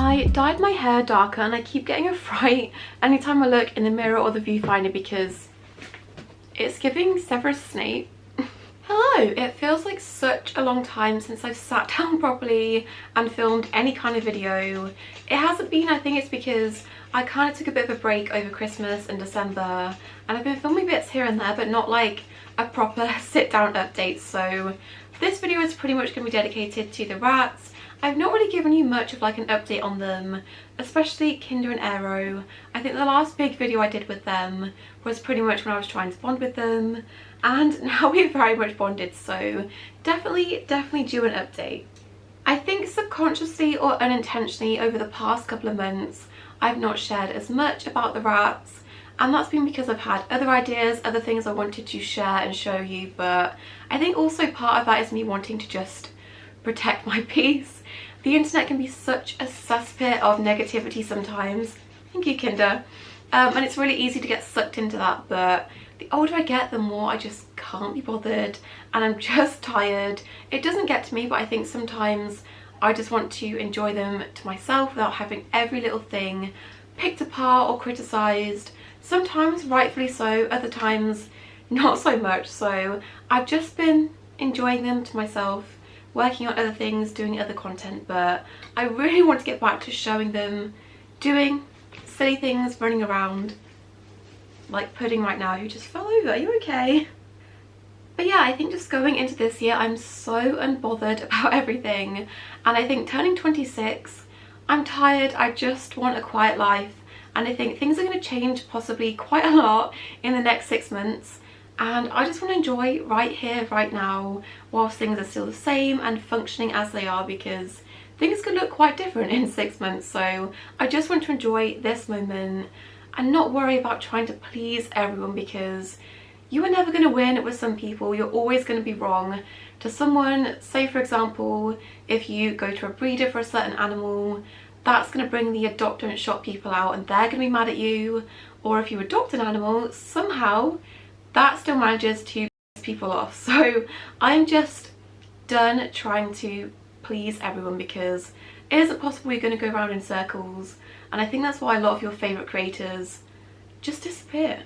I dyed my hair darker and I keep getting a fright anytime I look in the mirror or the viewfinder because it's giving Severus Snape. Hello, it feels like such a long time since I've sat down properly and filmed any kind of video. It hasn't been, I think it's because I kind of took a bit of a break over Christmas and December, and I've been filming bits here and there but not like a proper sit down update. So this video is pretty much going to be dedicated to the rats. I've not really given you much of like an update on them, especially Kinder and Aero. I think the last big video I did with them was pretty much when I was trying to bond with them, and now we're very much bonded, so definitely due an update. I think subconsciously or unintentionally over the past couple of months I've not shared as much about the rats, and that's been because I've had other ideas, other things I wanted to share and show you, but I think also part of that is me wanting to just protect my peace. The internet can be such a cesspit of negativity sometimes. Thank you, Kinder. And it's really easy to get sucked into that, but the older I get, the more I just can't be bothered and I'm just tired. It doesn't get to me, but I think sometimes I just want to enjoy them to myself without having every little thing picked apart or criticised. Sometimes rightfully so, other times not so much. So I've just been enjoying them to myself, working on other things, doing other content, but I really want to get back to showing them, doing silly things, running around, like Pudding right now, who just fell over. Are you okay? But yeah, I think just going into this year, I'm so unbothered about everything, and I think turning 26, I'm tired. I just want a quiet life, and I think things are going to change possibly quite a lot in the next 6 months. And I just want to enjoy right here, right now, whilst things are still the same and functioning as they are, because things could look quite different in 6 months. So I just want to enjoy this moment and not worry about trying to please everyone, because you are never going to win with some people. You're always going to be wrong to someone. Say for example, if you go to a breeder for a certain animal, that's going to bring the adopt don't shop people out and they're going to be mad at you. Or if you adopt an animal, somehow that still manages to piss people off. So I'm just done trying to please everyone, because it isn't possible you're going to go around in circles, and I think that's why a lot of your favourite creators just disappear.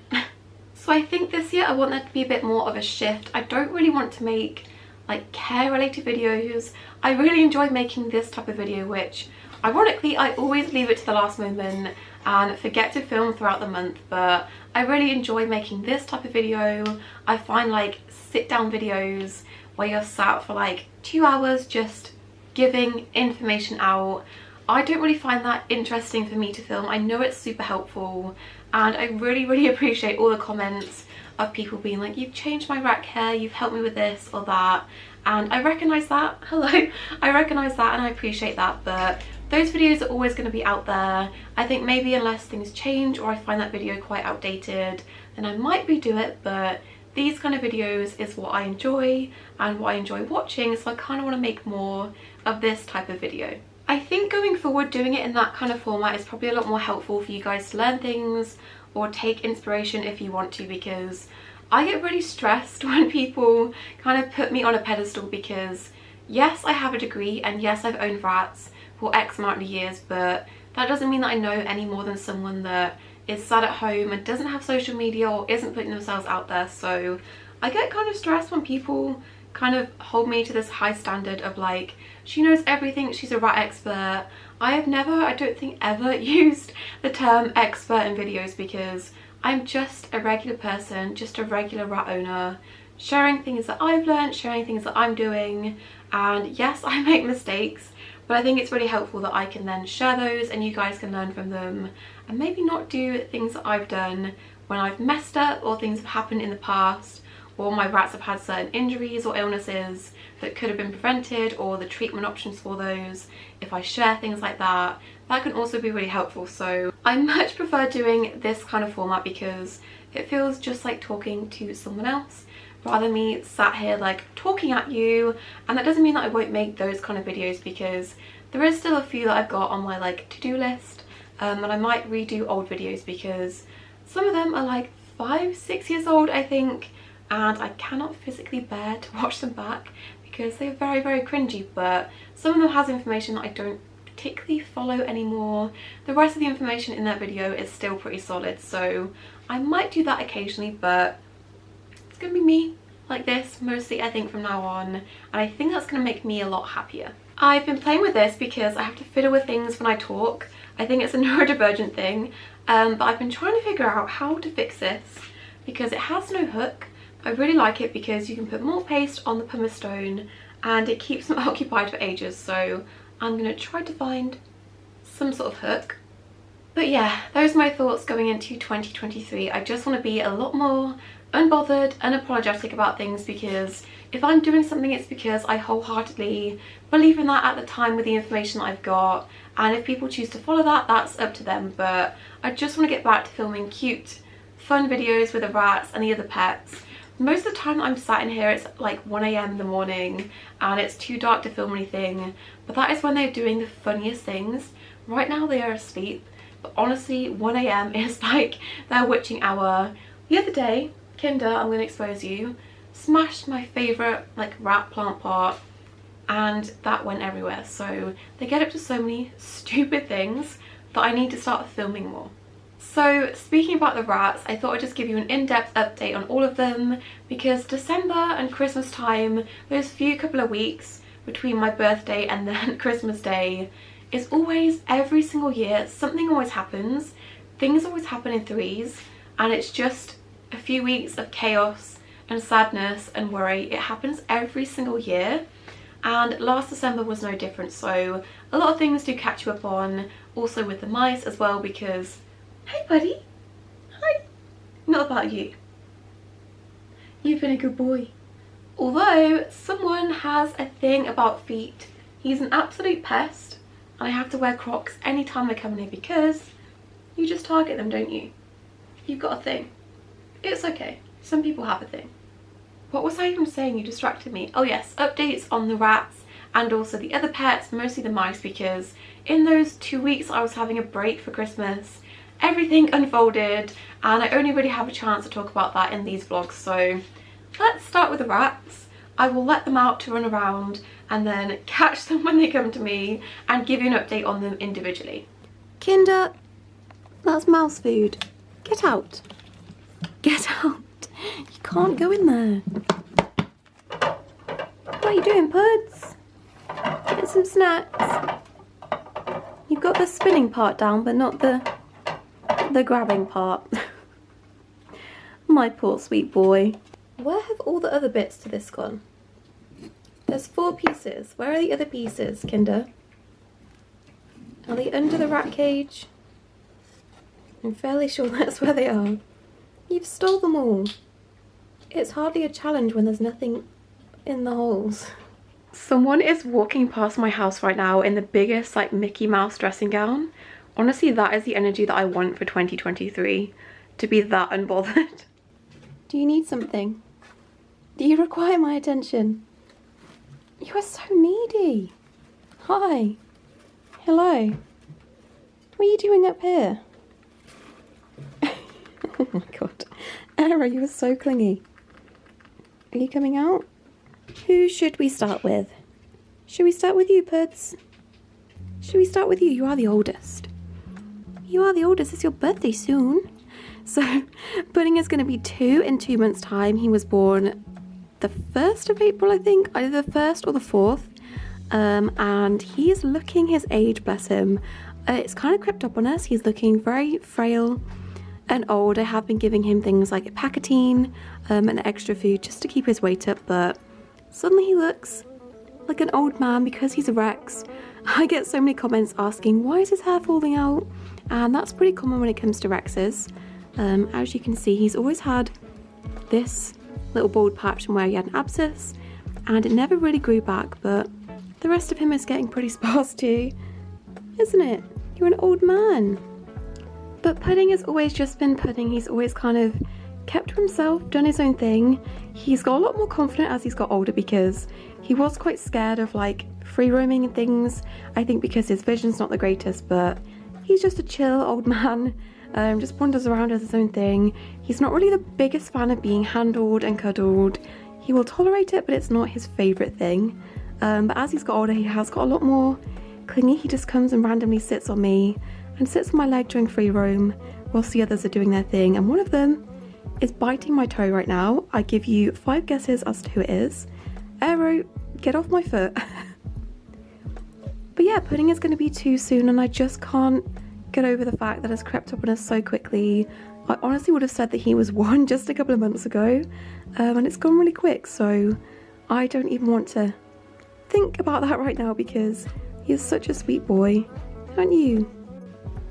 So I think this year I want there to be a bit more of a shift. I don't really want to make like care related videos. I really enjoy making this type of video, which ironically I always leave it to the last moment and forget to film throughout the month, but I really enjoy making this type of video. I find like sit down videos where you're sat for like 2 hours just giving information out, I don't really find that interesting for me to film. I know it's super helpful, and I really appreciate all the comments of people being like, you've changed my rat care, you've helped me with this or that, and I recognise that. Hello, I recognise that and I appreciate that, but those videos are always going to be out there. I think maybe unless things change or I find that video quite outdated, then I might redo it, but these kind of videos is what I enjoy and what I enjoy watching, so I kind of want to make more of this type of video. I think going forward, doing it in that kind of format is probably a lot more helpful for you guys to learn things or take inspiration if you want to, because I get really stressed when people kind of put me on a pedestal, because yes, I have a degree and yes, I've owned rats for X amount of years, but that doesn't mean that I know any more than someone that is sat at home and doesn't have social media or isn't putting themselves out there. So I get kind of stressed when people kind of hold me to this high standard of like, she knows everything, she's a rat expert. I have never, I don't think ever used the term expert in videos, because I'm just a regular person, just a regular rat owner, sharing things that I've learned, sharing things that I'm doing. And yes, I make mistakes, but I think it's really helpful that I can then share those and you guys can learn from them, and maybe not do things that I've done when I've messed up or things have happened in the past, or my rats have had certain injuries or illnesses that could have been prevented, or the treatment options for those. If I share things like that, that can also be really helpful. So I much prefer doing this kind of format because it feels just like talking to someone else rather than me sat here like talking at you. And that doesn't mean that I won't make those kind of videos, because there is still a few that I've got on my like to-do list, and I might redo old videos because some of them are like 5-6 years old, I think, and I cannot physically bear to watch them back because they're very cringy. But some of them has information that I don't particularly follow anymore. The rest of the information in that video is still pretty solid, so I might do that occasionally, but it's gonna be me like this mostly, I think, from now on, and I think that's gonna make me a lot happier. I've been playing with this because I have to fiddle with things when I talk. I think it's a neurodivergent thing, but I've been trying to figure out how to fix this because it has no hook. I really like it because you can put more paste on the pumice stone and it keeps them occupied for ages, so I'm going to try to find some sort of hook. But yeah, those are my thoughts going into 2023. I just want to be a lot more unbothered, unapologetic about things, because if I'm doing something, it's because I wholeheartedly believe in that at the time with the information that I've got, and if people choose to follow that, that's up to them. But I just want to get back to filming cute, fun videos with the rats and the other pets. Most of the time I'm sat in here, it's like 1 AM in the morning and it's too dark to film anything, but that is when they're doing the funniest things. Right now they are asleep, but honestly 1 AM is like their witching hour. The other day, Kinder, I'm going to expose you, smashed my favourite like rat plant pot, and that went everywhere. So they get up to so many stupid things that I need to start filming more. So speaking about the rats, I thought I'd just give you an in-depth update on all of them, because December and Christmas time, those few couple of weeks between my birthday and then Christmas Day, is always, every single year, something always happens. Things always happen in threes, and it's just a few weeks of chaos and sadness and worry. It happens every single year, and last December was no different. So a lot of things do catch you up on, also with the mice as well, because hey buddy, hi. Not about you. You've been a good boy. Although someone has a thing about feet. He's an absolute pest, and I have to wear Crocs anytime I come in here because you just target them, don't you? You've got a thing. It's okay. Some people have a thing. What was I even saying? You distracted me. Oh yes, updates on the rats and also the other pets, mostly the mice, because in those 2 weeks I was having a break for Christmas, everything unfolded and I only really have a chance to talk about that in these vlogs. So let's start with the rats. I will let them out to run around and then catch them when they come to me and give you an update on them individually. Kinder, that's mouse food. Get out. Get out. You can't go in there. What are you doing, Puds? Getting some snacks. You've got the spinning part down, but not the grabbing part. My poor sweet boy. Where have all the other bits to this gone? There's 4 pieces. Where are the other pieces, Kinder? Are they under the rat cage? I'm fairly sure that's where they are. You've stole them all. It's hardly a challenge when there's nothing in the holes. Someone is walking past my house right now in the biggest like Mickey Mouse dressing gown. Honestly, that is the energy that I want for 2023, to be that unbothered. Do you need something? Do you require my attention? You are so needy. Hi. Hello. What are you doing up here? Oh my god. Era, you are so clingy. Are you coming out? Who should we start with? Should we start with you, Puds? Should we start with you? You are the oldest. You are the oldest. It's your birthday soon. So, Pudding is going to be 2 in 2 months' time. He was born the 1st of April, I think. Either the 1st or the 4th. And he is looking his age, bless him. It's kind of crept up on us. He's looking very frail and old. I have been giving him things like Pacatine and extra food just to keep his weight up, but suddenly he looks like an old man because he's a Rex. I get so many comments asking why is his hair falling out, and that's pretty common when it comes to Rexes. As you can see, he's always had this little bald patch from where he had an abscess, and it never really grew back, but the rest of him is getting pretty sparse too, isn't it? You're an old man. But Pudding has always just been Pudding. He's always kind of kept to himself, done his own thing. He's got a lot more confident as he's got older, because he was quite scared of like free roaming and things. I think because his vision's not the greatest, but he's just a chill old man. Just wanders around, does his own thing. He's not really the biggest fan of being handled and cuddled. He will tolerate it, but it's not his favourite thing. But as he's got older, he has got a lot more clingy. He just comes and randomly sits on me and sits on my leg during free roam whilst the others are doing their thing, and one of them is biting my toe right now. I give you 5 guesses as to who it is. Aero, get off my foot. But yeah, pudding is going to be too soon, and I just can't get over the fact that it's crept up on us so quickly. I honestly would have said that he was 1 just a couple of months ago, and it's gone really quick, so I don't even want to think about that right now because he is such a sweet boy, aren't you?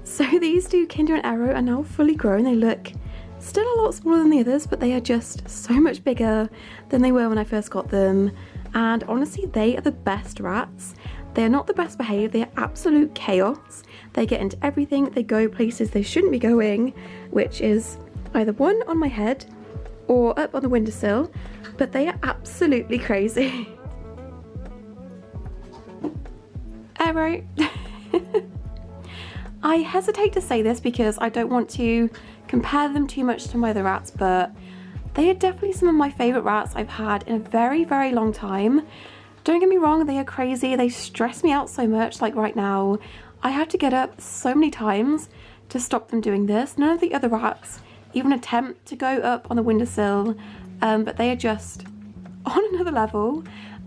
So these 2, Kinder and Aero, are now fully grown. They look still a lot smaller than the others, but they are just so much bigger than they were when I first got them. And honestly, they are the best rats. They are not the best behaved, they are absolute chaos. They get into everything, they go places they shouldn't be going, which is either 1 on my head or up on the windowsill, but they are absolutely crazy. Aero. I hesitate to say this because I don't want to compare them too much to my other rats, but they are definitely some of my favourite rats I've had in a very, very long time. Don't get me wrong, they are crazy, they stress me out so much. Like right now, I have to get up so many times to stop them doing this. None of the other rats even attempt to go up on the windowsill, but they are just on another level.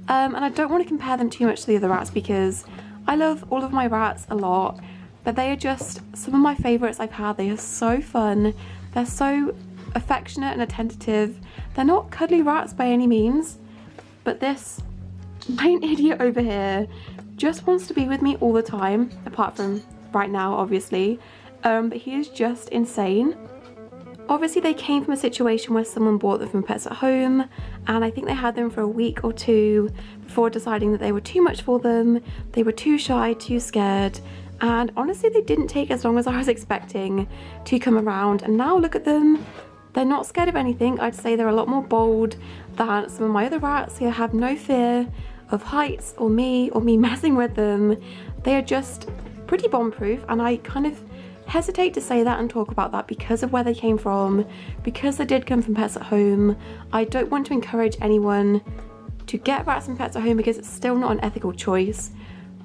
And I don't want to compare them too much to the other rats because I love all of my rats a lot, but they are just some of my favourites I've had. They are so fun, they're so affectionate and attentive. They're not cuddly rats by any means, but this main idiot over here just wants to be with me all the time, apart from right now obviously, but he is just insane. Obviously they came from a situation where someone bought them from Pets at Home, and I think they had them for a week or 2 before deciding that they were too much for them. They were too shy, too scared, and honestly they didn't take as long as I was expecting to come around, and now look at them. They're not scared of anything. I'd say they're a lot more bold than some of my other rats. They have no fear of heights or me messing with them. They are just pretty bomb-proof, and I kind of hesitate to say that and talk about that because of where they came from, because they did come from Pets at Home. I don't want to encourage anyone to get rats from Pets at Home because it's still not an ethical choice,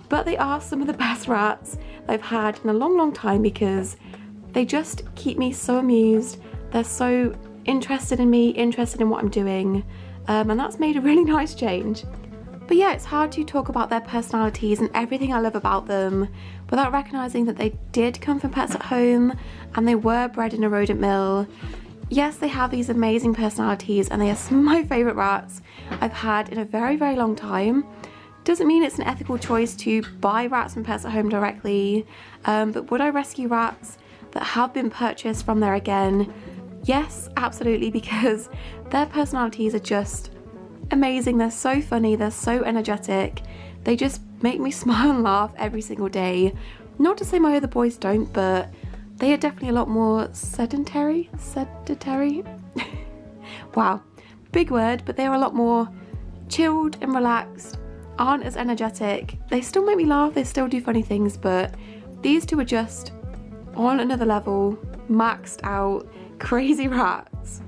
but they are some of the best rats I've had in a long, long time because they just keep me so amused. They're so interested in me, interested in what I'm doing, and that's made a really nice change. But yeah, it's hard to talk about their personalities and everything I love about them without recognising that they did come from Pets at Home and they were bred in a rodent mill. Yes, they have these amazing personalities and they are some of my favourite rats I've had in a very, very long time. Doesn't mean it's an ethical choice to buy rats from Pets at Home directly, but would I rescue rats that have been purchased from there again? Yes, absolutely, because their personalities are just amazing. They're so funny, they're so energetic, they just make me smile and laugh every single day. Not to say my other boys don't, but they are definitely a lot more sedentary. Wow, big word, but they're a lot more chilled and relaxed, aren't as energetic. They still make me laugh, they still do funny things, but these 2 are just on another level, maxed out, crazy rats.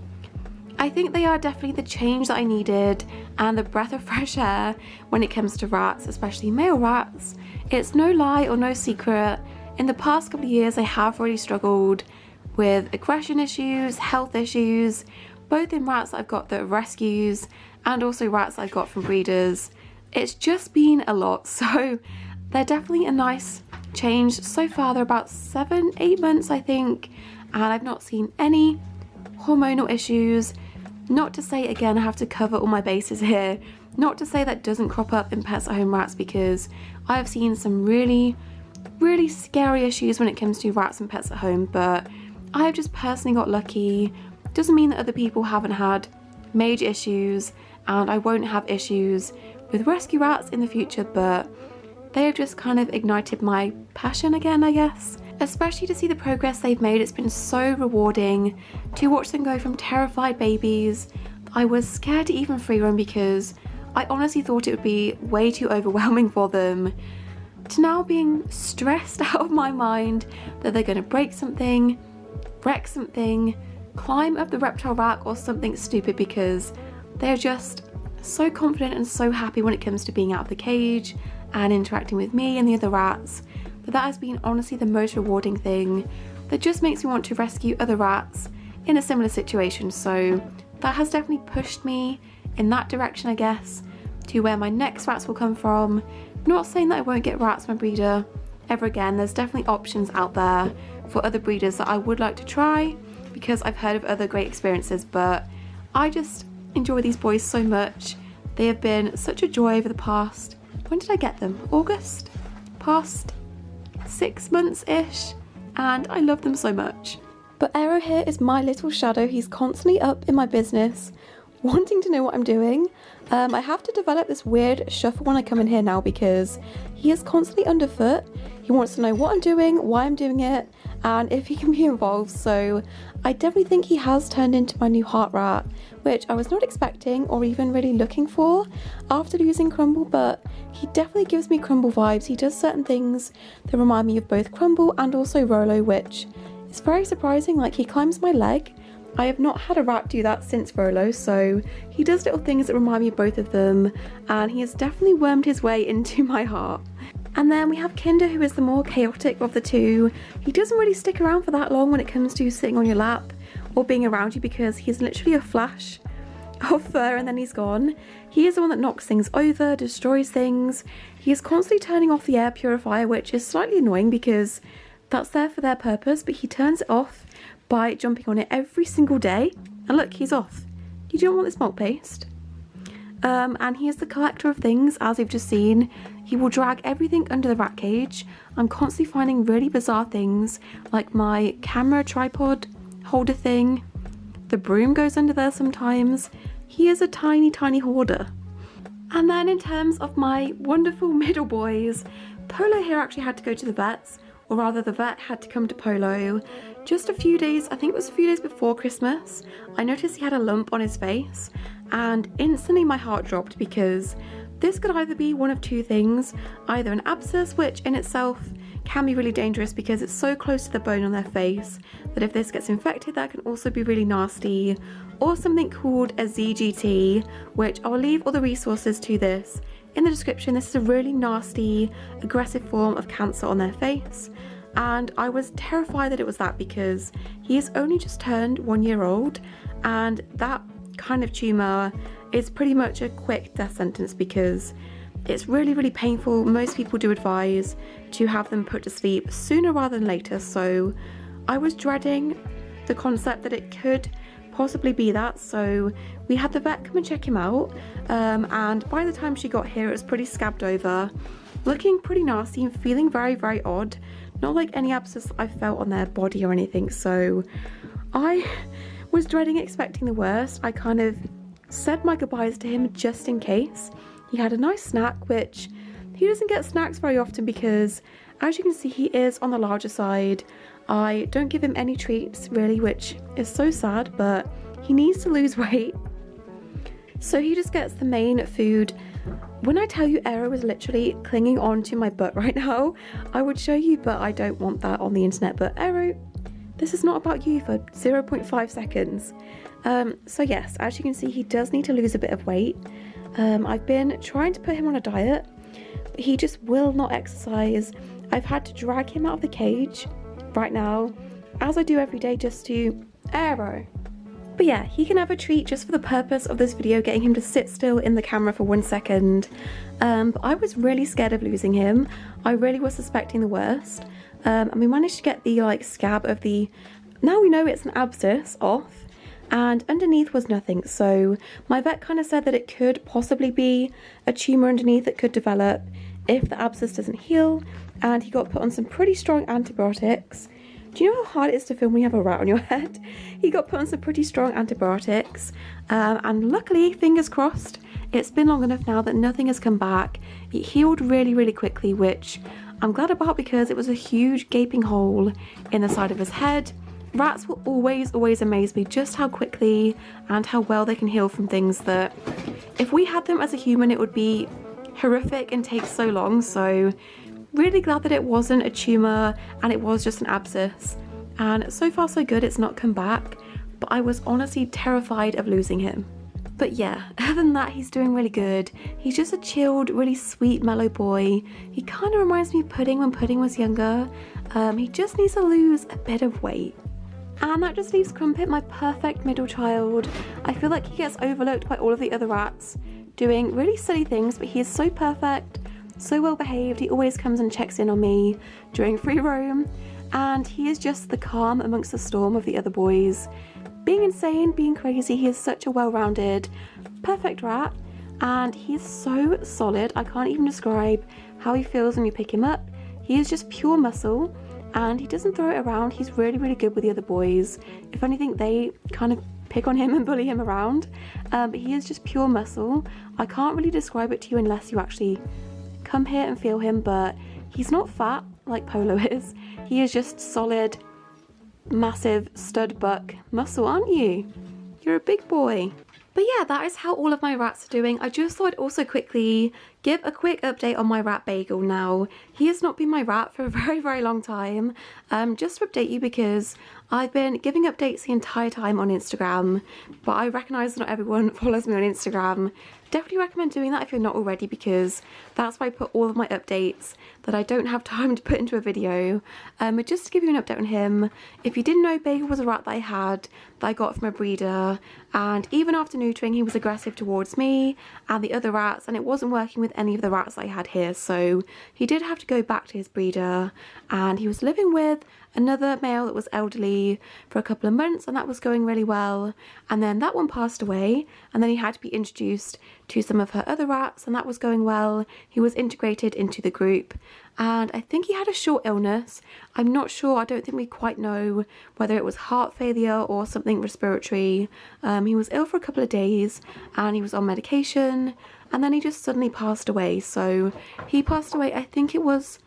I think they are definitely the change that I needed and the breath of fresh air when it comes to rats, especially male rats. It's no lie or no secret, in the past couple of years I have really struggled with aggression issues, health issues, both in rats that I've got that are rescues and also rats that I've got from breeders. It's just been a lot, so they're definitely a nice change. So far they're about 7-8 months I think, and I've not seen any hormonal issues. Not to say, again, I have to cover all my bases here, not to say that doesn't crop up in Pets at Home rats, because I have seen some really, really scary issues when it comes to rats and Pets at Home, but I have just personally got lucky. Doesn't mean that other people haven't had major issues, and I won't have issues with rescue rats in the future, but they have just kind of ignited my passion again, I guess. Especially to see the progress they've made. It's been so rewarding to watch them go from terrified babies that I was scared to even free run because I honestly thought it would be way too overwhelming for them, to now being stressed out of my mind that they're going to break something, wreck something, climb up the reptile rack or something stupid, because they're just so confident and so happy when it comes to being out of the cage and interacting with me and the other rats, but that has been honestly the most rewarding thing that just makes me want to rescue other rats in a similar situation. So that has definitely pushed me in that direction, I guess, to where my next rats will come from. Not saying that I won't get rats from a breeder ever again. There's definitely options out there for other breeders that I would like to try because I've heard of other great experiences, but I just enjoy these boys so much. They have been such a joy over the past, when did I get them? August? Past 6 months-ish, and I love them so much. But Aero here is my little shadow. He's constantly up in my business, wanting to know what I'm doing. I have to develop this weird shuffle when I come in here now because he is constantly underfoot. He wants to know what I'm doing, why I'm doing it, and if he can be involved. So I definitely think he has turned into my new heart rat, which I was not expecting or even really looking for after losing Crumble, but he definitely gives me Crumble vibes. He does certain things that remind me of both Crumble and also Rolo, which is very surprising. Like, he climbs my leg. I have not had a rat do that since Rolo, so he does little things that remind me of both of them, and he has definitely wormed his way into my heart. And then we have Kinder, who is the more chaotic of the two. He doesn't really stick around for that long when it comes to sitting on your lap or being around you because he's literally a flash of fur and then he's gone. He is the one that knocks things over, destroys things. He is constantly turning off the air purifier, which is slightly annoying because that's there for their purpose, but he turns it off by jumping on it every single day. And look, he's off. You don't want this milk paste. And he is the collector of things, as you've just seen. He will drag everything under the rat cage. I'm constantly finding really bizarre things, like my camera tripod holder thing. The broom goes under there sometimes. He is a tiny, tiny hoarder. And then in terms of my wonderful middle boys, Polo here actually had to go to the vets, or rather the vet had to come to Polo just a few days, I think it was a few days before Christmas. I noticed he had a lump on his face and instantly my heart dropped because this could either be one of two things, either an abscess, which in itself can be really dangerous because it's so close to the bone on their face that if this gets infected that can also be really nasty, or something called a ZGT, which I'll leave all the resources to this in the description. This is a really nasty, aggressive form of cancer on their face, and I was terrified that it was that because he has only just turned 1 year old, and that kind of tumour is pretty much a quick death sentence because it's really, really painful. Most people do advise to have them put to sleep sooner rather than later, so I was dreading the concept that it could possibly be that. So we had the vet come and check him out, and by the time she got here it was pretty scabbed over, looking pretty nasty and feeling very, very odd, not like any abscess I felt on their body or anything. So I was dreading, expecting the worst. I kind of said my goodbyes to him just in case. He had a nice snack, which he doesn't get snacks very often because, as you can see, he is on the larger side. I don't give him any treats really, which is so sad, but he needs to lose weight, so he just gets the main food. When I tell you Aero is literally clinging on to my butt right now, I would show you, but I don't want that on the internet. But Aero, this is not about you for 0.5 seconds. So yes, as you can see, he does need to lose a bit of weight. I've been trying to put him on a diet, but he just will not exercise. I've had to drag him out of the cage right now, as I do every day, just to Aero. But yeah, he can have a treat just for the purpose of this video, getting him to sit still in the camera for 1 second. But I was really scared of losing him. I really was suspecting the worst. And we managed to get the scab of the, now we know it's an abscess, off, and underneath was nothing. So my vet kind of said that it could possibly be a tumour underneath that could develop if the abscess doesn't heal, and he got put on some pretty strong antibiotics. Do you know how hard it is to film when you have a rat on your head? He got put on some pretty strong antibiotics, and luckily, fingers crossed, it's been long enough now that nothing has come back. It healed really, really quickly, which I'm glad about because it was a huge gaping hole in the side of his head. Rats will always, always amaze me just how quickly and how well they can heal from things that if we had them as a human it would be horrific and take so long. So really glad that it wasn't a tumour and it was just an abscess, and so far so good, it's not come back, but I was honestly terrified of losing him. But yeah, other than that, he's doing really good. He's just a chilled, really sweet, mellow boy. He kind of reminds me of Pudding when Pudding was younger. He just needs to lose a bit of weight. And that just leaves Crumpet, my perfect middle child. I feel like he gets overlooked by all of the other rats, doing really silly things, but he is so perfect, so well behaved. He always comes and checks in on me during free roam, and he is just the calm amongst the storm of the other boys. Being insane, being crazy, he is such a well-rounded, perfect rat, and he is so solid. I can't even describe how he feels when you pick him up. He is just pure muscle, and he doesn't throw it around. He's really, really good with the other boys. If anything, they kind of pick on him and bully him around, but he is just pure muscle. I can't really describe it to you unless you actually come here and feel him, but he's not fat like Polo is. He is just solid, massive stud buck muscle, aren't you? You're a big boy. But yeah, that is how all of my rats are doing. I just thought I'd also quickly give a quick update on my rat Bagel now. He has not been my rat for a very, very long time. Just to update you, because I've been giving updates the entire time on Instagram, but I recognise not everyone follows me on Instagram. Definitely recommend doing that if you're not already, because that's where I put all of my updates that I don't have time to put into a video. But just to give you an update on him, if you didn't know, Bagel was a rat that I had, that I got from a breeder, and even after neutering he was aggressive towards me and the other rats, and it wasn't working with any of the rats I had here, so he did have to go back to his breeder, and he was living with another male that was elderly for a couple of months, and that was going really well. And then that one passed away, and then he had to be introduced to some of her other rats, and that was going well. He was integrated into the group, and I think he had a short illness. I'm not sure, I don't think we quite know whether it was heart failure or something respiratory. He was ill for a couple of days and he was on medication, and then he just suddenly passed away. So he passed away, I think it was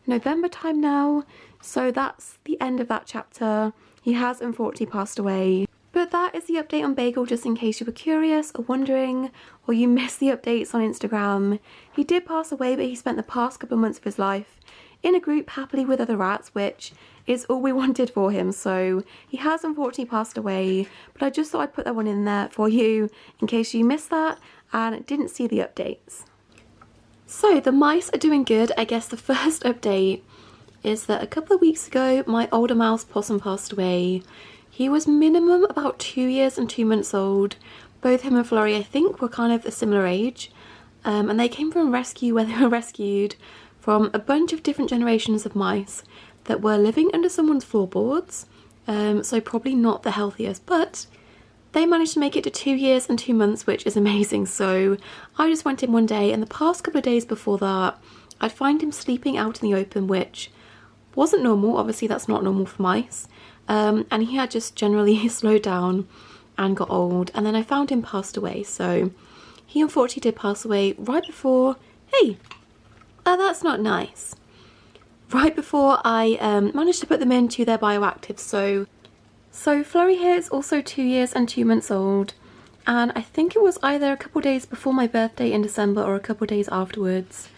November time now, so that's the end of that chapter. He has unfortunately passed away. But that is the update on Bagel, just in case you were curious or wondering, or you missed the updates on Instagram. He did pass away, but he spent the past couple of months of his life in a group happily with other rats, which is all we wanted for him. So he has unfortunately passed away, but I just thought I'd put that one in there for you in case you missed that and didn't see the updates. So the mice are doing good. I guess the first update is that a couple of weeks ago my older mouse Possum passed away. He was minimum about 2 years and 2 months old. Both him and Florrie, I think, were kind of a similar age, and they came from a rescue where they were rescued from a bunch of different generations of mice that were living under someone's floorboards, so probably not the healthiest, but they managed to make it to 2 years and 2 months, which is amazing. So I just went in one day, and the past couple of days before that I'd find him sleeping out in the open, which wasn't normal. Obviously that's not normal for mice, and he had just generally slowed down and got old, and then I found him passed away. So he unfortunately did pass away right before, hey, that's not nice, right before I managed to put them into their bioactives. So Flurry here is also 2 years and 2 months old, and I think it was either a couple days before my birthday in December or a couple days afterwards.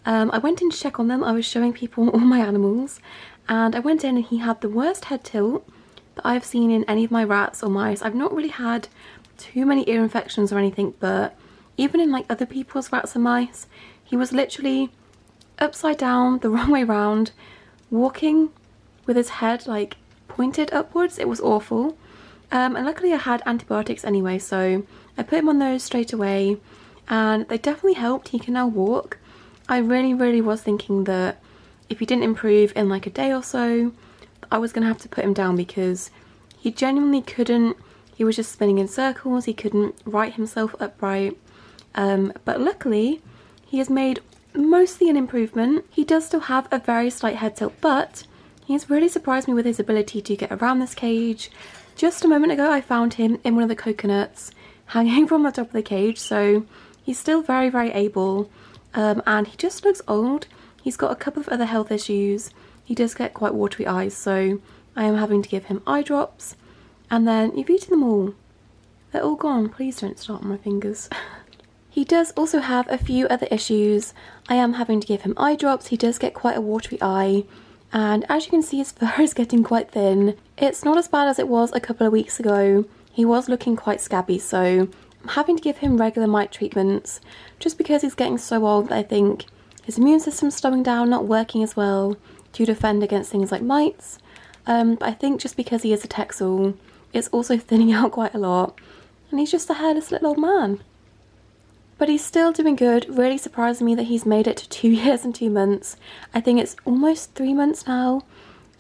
I went in to check on them. I was showing people all my animals, and I went in and he had the worst head tilt that I've seen in any of my rats or mice. I've not really had too many ear infections or anything, but even in like other people's rats and mice, he was literally upside down, the wrong way round, walking with his head like pointed upwards. It was awful. And luckily I had antibiotics anyway, so I put him on those straight away, and they definitely helped. He can now walk. I really was thinking that if he didn't improve in like a day or so, I was gonna have to put him down, because he genuinely couldn't. He was just spinning in circles. He couldn't right himself upright. But luckily he has made mostly an improvement. He does still have a very slight head tilt, but he's really surprised me with his ability to get around this cage. Just a moment ago I found him in one of the coconuts hanging from the top of the cage, so he's still very able. And he just looks old. He's got a couple of other health issues. He does get quite watery eyes, so I am having to give him eye drops. And then you've eaten them all. They're all gone. Please don't start on my fingers. He does also have a few other issues. I am having to give him eye drops. He does get quite a watery eye, and as you can see, his fur is getting quite thin. It's not as bad as it was a couple of weeks ago. He was looking quite scabby, so I'm I'm having to give him regular mite treatments just because he's getting so old that I think his immune system's slowing down, not working as well to defend against things like mites. But I think just because he is a Texel, it's also thinning out quite a lot, and he's just a hairless little old man. But he's still doing good. Really surprising me that he's made it to 2 years and 2 months. I think it's almost 3 months now.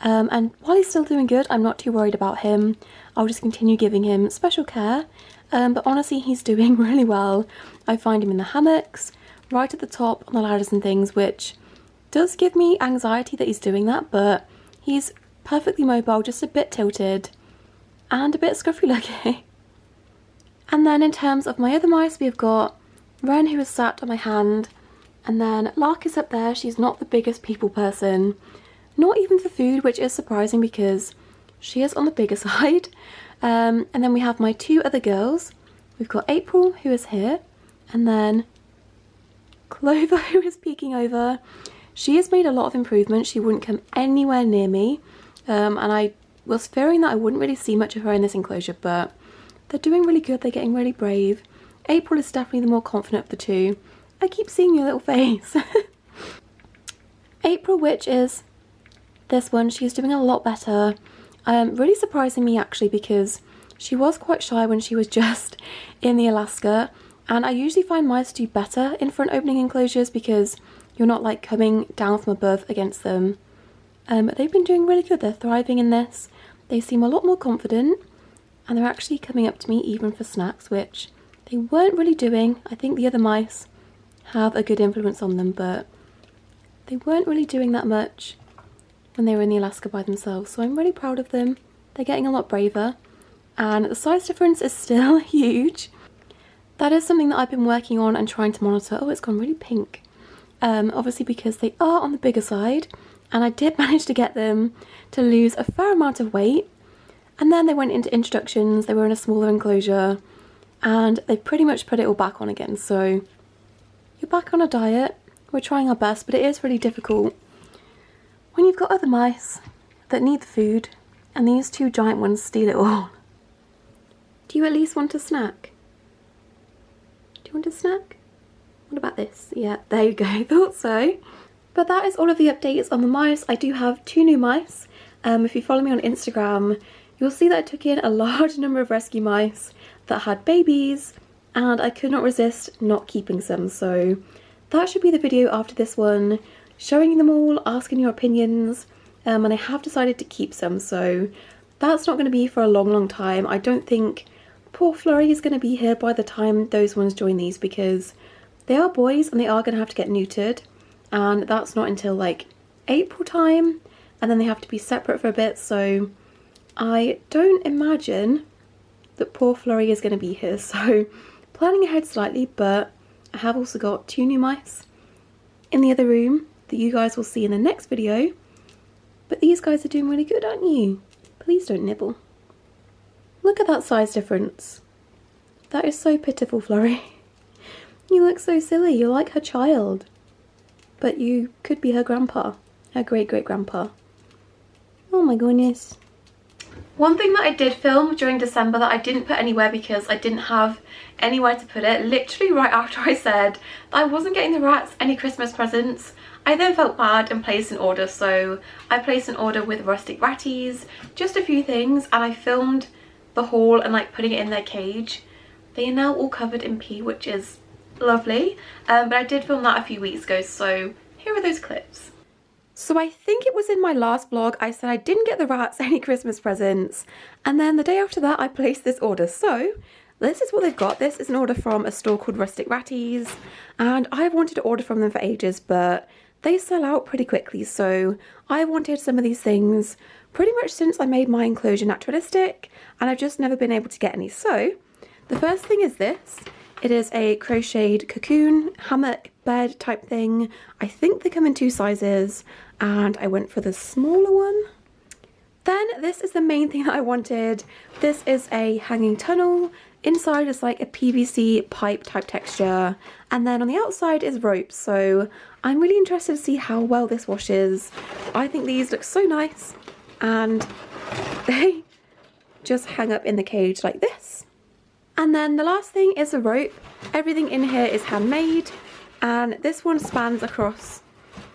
And while he's still doing good, I'm not too worried about him. I'll just continue giving him special care. But honestly, he's doing really well. I find him in the hammocks, right at the top on the ladders and things, which does give me anxiety that he's doing that, but he's perfectly mobile, just a bit tilted and a bit scruffy looking. And then in terms of my other mice, we've got Ren, who is sat on my hand, and then Lark is up there. She's not the biggest people person, not even for food, which is surprising because she is on the bigger side. And then we have my 2 other girls. We've got April, who is here, and then Clover, who is peeking over. She has made a lot of improvements. She wouldn't come anywhere near me, and I was fearing that I wouldn't really see much of her in this enclosure, but they're doing really good. They're getting really brave. April is definitely the more confident of the 2. I keep seeing your little face. April, which is this one, she's doing a lot better. Really surprising me actually, because she was quite shy when she was just in the Alaska, and I usually find mice do better in front opening enclosures because you're not like coming down from above against them. But they've been doing really good. They're thriving in this. They seem a lot more confident, and they're actually coming up to me even for snacks, which they weren't really doing. I think the other mice have a good influence on them, but they weren't really doing that much when they were in the Alaska by themselves, so I'm really proud of them. They're getting a lot braver, and the size difference is still huge. That is something that I've been working on and trying to monitor. Oh, it's gone really pink. Obviously because they are on the bigger side, and I did manage to get them to lose a fair amount of weight, and then they went into introductions. They were in a smaller enclosure, and they pretty much put it all back on again. So you're back on a diet. We're trying our best, but it is really difficult when you've got other mice that need the food and these 2 giant ones steal it all. Do you at least want a snack? Do you want a snack? What about this? Yeah, there you go. Thought so. But that is all of the updates on the mice. I do have 2 new mice. If you follow me on Instagram, you'll see that I took in a large number of rescue mice that had babies, and I could not resist not keeping some. So that should be the video after this one, showing them all, asking your opinions, and I have decided to keep some, so that's not going to be for a long time. I don't think poor Flurry is going to be here by the time those ones join these, because they are boys and they are going to have to get neutered, and that's not until like April time, and then they have to be separate for a bit, so I don't imagine that poor Flurry is going to be here. So planning ahead slightly, but I have also got 2 new mice in the other room that you guys will see in the next video. But these guys are doing really good, aren't you? Please don't nibble. Look at that size difference. That is so pitiful, Flurry. You look so silly. You're like her child. But you could be her grandpa. Her great-great-grandpa. Oh my goodness. One thing that I did film during December that I didn't put anywhere because I didn't have anywhere to put it, literally right after I said that I wasn't getting the rats any Christmas presents, I then felt bad and placed an order. So I placed an order with Rustic ratties, just a few things, and I filmed the haul and like putting it in their cage. They are now all covered in pee, which is lovely, but I did film that a few weeks ago, so here are those clips. So I think it was in my last vlog I said I didn't get the rats any Christmas presents, and then the day after that I placed this order. So this is what they've got. This is an order from a store called Rustic Ratties, and I've wanted to order from them for ages, but they sell out pretty quickly. So I wanted some of these things pretty much since I made my enclosure naturalistic, and I've just never been able to get any. So the first thing is this. It is a crocheted cocoon, hammock, bed type thing. I think they come in 2 sizes, and I went for the smaller one. Then this is the main thing that I wanted. This is a hanging tunnel. Inside is like a PVC pipe type texture, and then on the outside is rope. So I'm really interested to see how well this washes. I think these look so nice, and they just hang up in the cage like this. And then the last thing is a rope. Everything in here is handmade, and this one spans across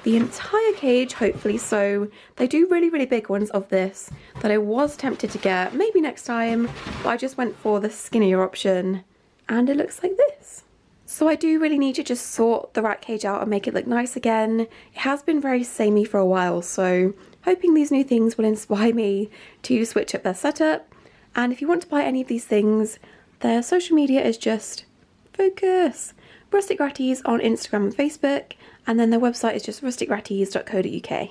the entire cage, hopefully. So they do really big ones of this that I was tempted to get maybe next time, but I just went for the skinnier option, and it looks like this. So I do really need to just sort the rat cage out and make it look nice again. It has been very samey for a while, so hoping these new things will inspire me to switch up their setup. And if you want to buy any of these things, their social media is just focus. Rustic Ratties on Instagram and Facebook, and then their website is just rusticratties.co.uk.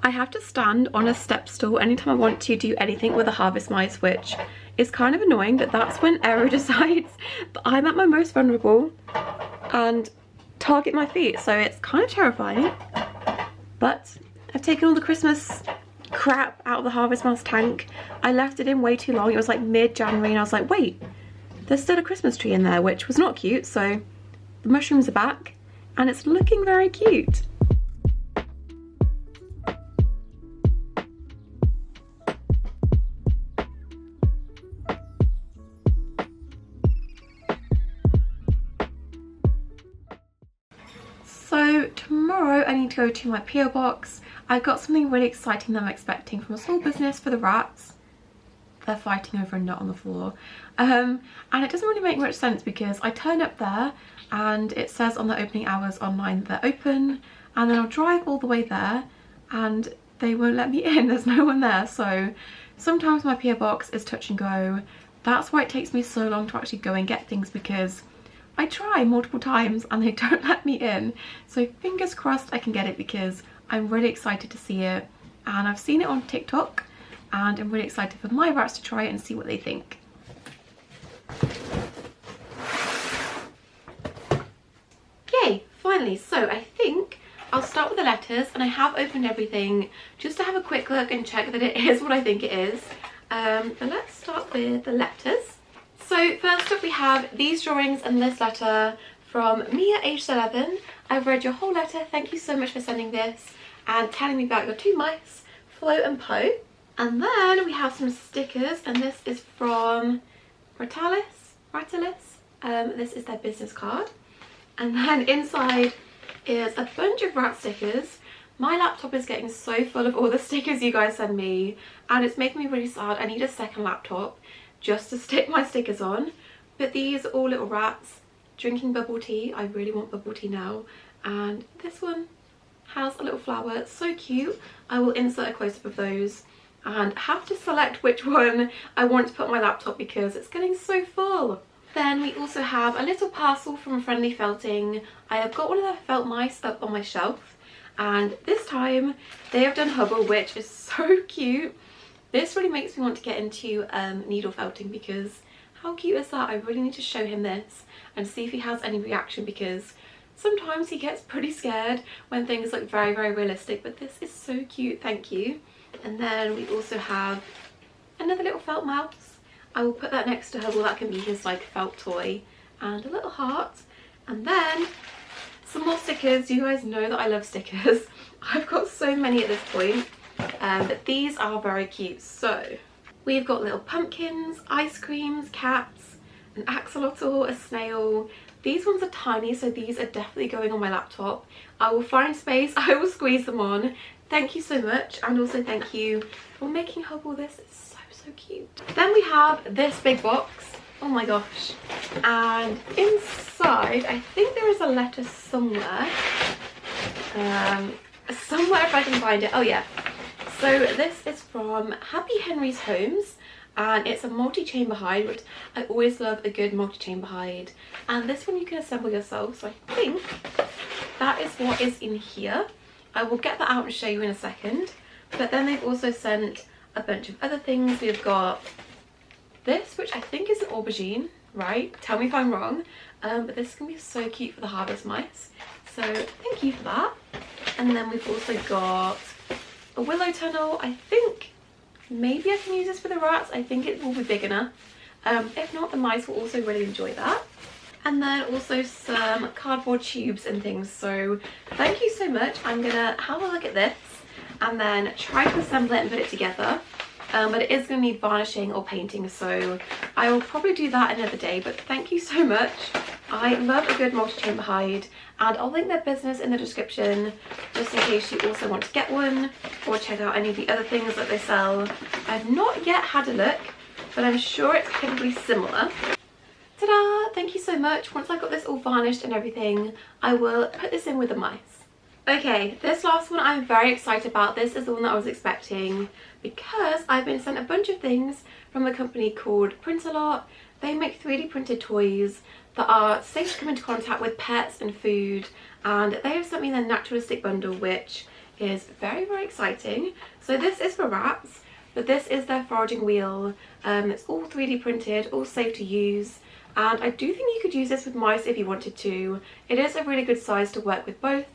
I have to stand on a step stool anytime I want to do anything with a harvest mice, which is kind of annoying, but that's when Aero decides that I'm at my most vulnerable and target my feet, so it's kind of terrifying. But I've taken all the Christmas crap out of the harvest mouse tank. I left it in way too long. It was like mid-January and I was like, wait, there's still a Christmas tree in there, which was not cute. So the mushrooms are back and it's looking very cute. So tomorrow I need to go to my PO box. I've got something really exciting that I'm expecting from a small business for the rats. They're fighting over a nut on the floor. And it doesn't really make much sense because I turn up there and it says on the opening hours online that they're open, and then I'll drive all the way there and they won't let me in. There's no one there. So sometimes my PO box is touch and go. That's why it takes me so long to actually go and get things, because I try multiple times and they don't let me in. So fingers crossed I can get it, because I'm really excited to see it. And I've seen it on TikTok and I'm really excited for my rats to try it and see what they think. Yay, finally. So I think I'll start with the letters, and I have opened everything just to have a quick look and check that it is what I think it is. But let's start with the letters. So first up we have these drawings and this letter from Mia, aged 11. I've read your whole letter. Thank you so much for sending this and telling me about your two mice, Flo and Poe. And then we have some stickers, and this is from Ratties. This is their business card. And then inside is a bunch of rat stickers. My laptop is getting so full of all the stickers you guys send me, and it's making me really sad. I need a second laptop just to stick my stickers on. But these are all little rats drinking bubble tea. I really want bubble tea now. And this one has a little flower. It's so cute. I will insert a close-up of those and have to select which one I want to put on my laptop because it's getting so full. Then we also have a little parcel from Friendly Felting. I have got one of their felt mice up on my shelf, and this time they have done Hubble, which is so cute. This really makes me want to get into needle felting, because how cute is that? I really need to show him this and see if he has any reaction, because sometimes he gets pretty scared when things look very realistic, but this is so cute. Thank you. And then we also have another little felt mouse. I will put that next to Hubble. That can be his like felt toy, and a little heart. And then some more stickers. You guys know that I love stickers. I've got so many at this point. But these are very cute. So we've got little pumpkins, ice creams, cats, an axolotl, a snail. These ones are tiny, so these are definitely going on my laptop. I will find space, I will squeeze them on. Thank you so much, and also thank you for making Hubble this. It's so cute. Then we have this big box. Oh my gosh. And inside, I think there is a letter somewhere. Somewhere if I can find it. Oh yeah. So this is from Happy Henry's Homes, and it's a multi-chamber hide, which I always love a good multi-chamber hide. And this one you can assemble yourself, so I think that is what is in here. I will get that out and show you in a second. But then they've also sent a bunch of other things. We've got this, which I think is an aubergine, right? Tell me if I'm wrong. But this is going to be so cute for the harvest mice. So thank you for that. And then we've also got a willow tunnel. I think maybe I can use this for the rats. I think it will be big enough. If not, the mice will also really enjoy that. And then also some cardboard tubes and things. So thank you so much. I'm gonna have a look at this and then try to assemble it and put it together. But it is going to need varnishing or painting, so I will probably do that another day. But thank you so much. I love a good multi-chamber hide, and I'll link their business in the description just in case you also want to get one or check out any of the other things that they sell. I've not yet had a look, but I'm sure it's probably similar. Ta-da! Thank you so much. Once I've got this all varnished and everything, I will put this in with the mice. Okay, this last one I'm very excited about. This is the one that I was expecting because I've been sent a bunch of things from a company called Print-A-Lot. They make 3D printed toys that are safe to come into contact with pets and food, and they have sent me their naturalistic bundle, which is very, very exciting. So this is for rats, but this is their foraging wheel. It's all 3D printed, all safe to use, and I do think you could use this with mice if you wanted to. It is a really good size to work with both,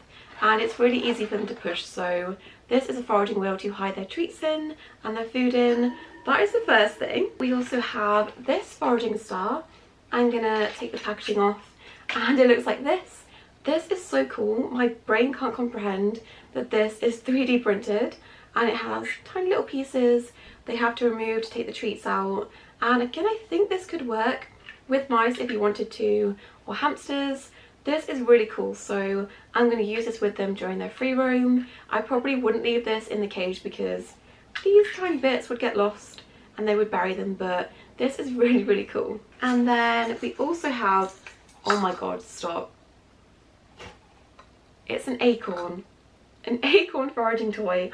and it's really easy for them to push. So this is a foraging wheel to hide their treats in and their food in. That is the first thing. We also have this foraging star. I'm gonna take the packaging off, and it looks like this. This is so cool. My brain can't comprehend that this is 3D printed, and it has tiny little pieces they have to remove to take the treats out. And again, I think this could work with mice if you wanted to, or hamsters. This is really cool, so I'm going to use this with them during their free roam. I probably wouldn't leave this in the cage because these tiny bits would get lost and they would bury them, but this is really, really cool. And then we also have, oh my god, stop. It's an acorn foraging toy.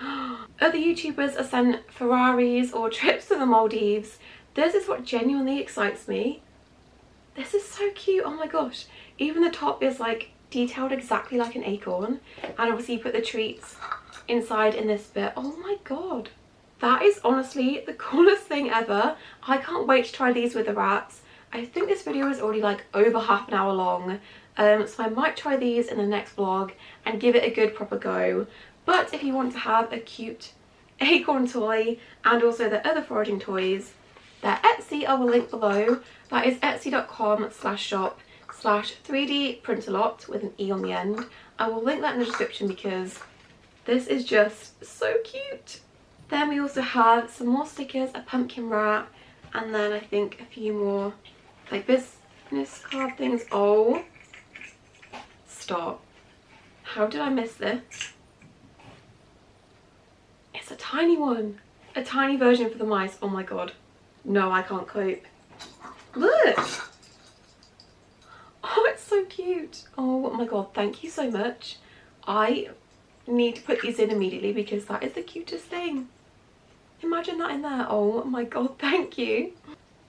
Other YouTubers are sent Ferraris or trips to the Maldives. This is what genuinely excites me. This is so cute, oh my gosh. Even the top is like detailed exactly like an acorn, and obviously you put the treats inside in this bit. Oh my god, that is honestly the coolest thing ever. I can't wait to try these with the rats. I think this video is already like over half an hour long, so I might try these in the next vlog and give it a good proper go. But if you want to have a cute acorn toy and also the other foraging toys, their Etsy I will link below. That is etsy.com/shop/3D Print-A-Lot with an E on the end. I will link that in the description because this is just so cute. Then we also have some more stickers, a pumpkin rat, and then I think a few more like business card things. Oh, stop. How did I miss this? It's a tiny one. A tiny version for the mice. Oh my god. No, I can't cope. Look! Oh, it's so cute. Oh my god, thank you so much. I need to put these in immediately because that is the cutest thing. Imagine that in there. Oh my god, thank you.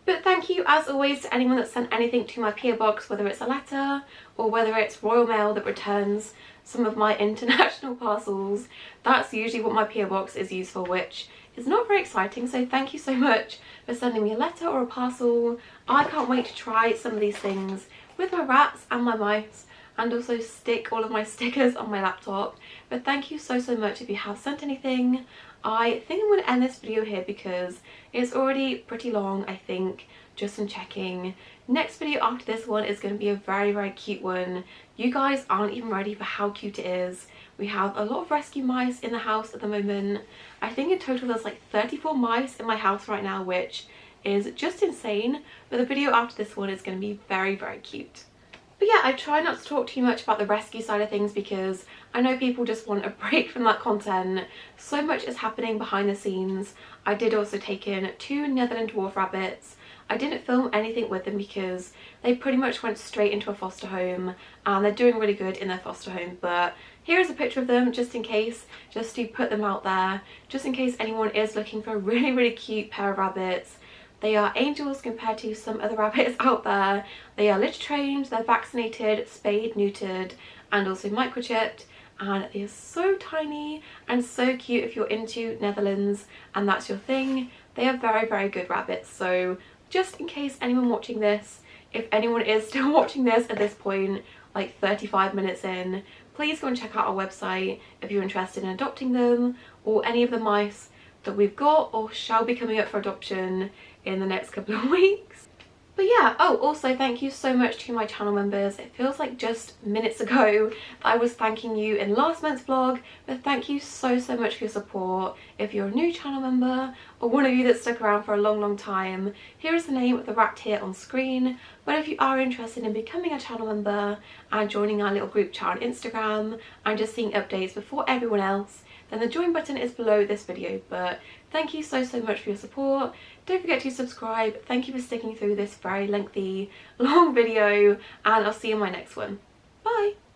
But thank you as always to anyone that sent anything to my PO box, whether it's a letter or whether it's Royal Mail that returns some of my international parcels. That's usually what my PO box is used for, which is not very exciting, so thank you so much for sending me a letter or a parcel. I can't wait to try some of these things with my rats and my mice, and also stick all of my stickers on my laptop. But thank you so much if you have sent anything. I think I'm going to end this video here because it's already pretty long, I think, just from checking. Next video after this one is going to be a very, very cute one. You guys aren't even ready for how cute it is. We have a lot of rescue mice in the house at the moment. I think in total there's like 34 mice in my house right now, which is just insane. But the video after this one is going to be very, very cute. But yeah, I try not to talk too much about the rescue side of things because I know people just want a break from that content. So much is happening behind the scenes. I did also take in 2 Netherland dwarf rabbits. I didn't film anything with them because they pretty much went straight into a foster home and they're doing really good in their foster home. But here is a picture of them just in case, just to put them out there, just in case anyone is looking for a really, really cute pair of rabbits. They are angels compared to some other rabbits out there. They are litter trained, they're vaccinated, spayed, neutered, and also microchipped. and they are so tiny and so cute if you're into Netherlands and that's your thing. They are very, very good rabbits. So just in case anyone watching this, if anyone is still watching this at this point, like 35 minutes in, please go and check out our website if you're interested in adopting them or any of the mice that we've got or shall be coming up for adoption in the next couple of weeks. But yeah, oh, also thank you so much to my channel members. It feels like just minutes ago that I was thanking you in last month's vlog, but thank you so much for your support. If you're a new channel member or one of you that stuck around for a long time, here is the name of the rat here on screen. But if you are interested in becoming a channel member and joining our little group chat on Instagram and just seeing updates before everyone else, then the join button is below this video. But thank you so much for your support. Don't forget to subscribe. Thank you for sticking through this very lengthy, long video, and I'll see you in my next one. Bye!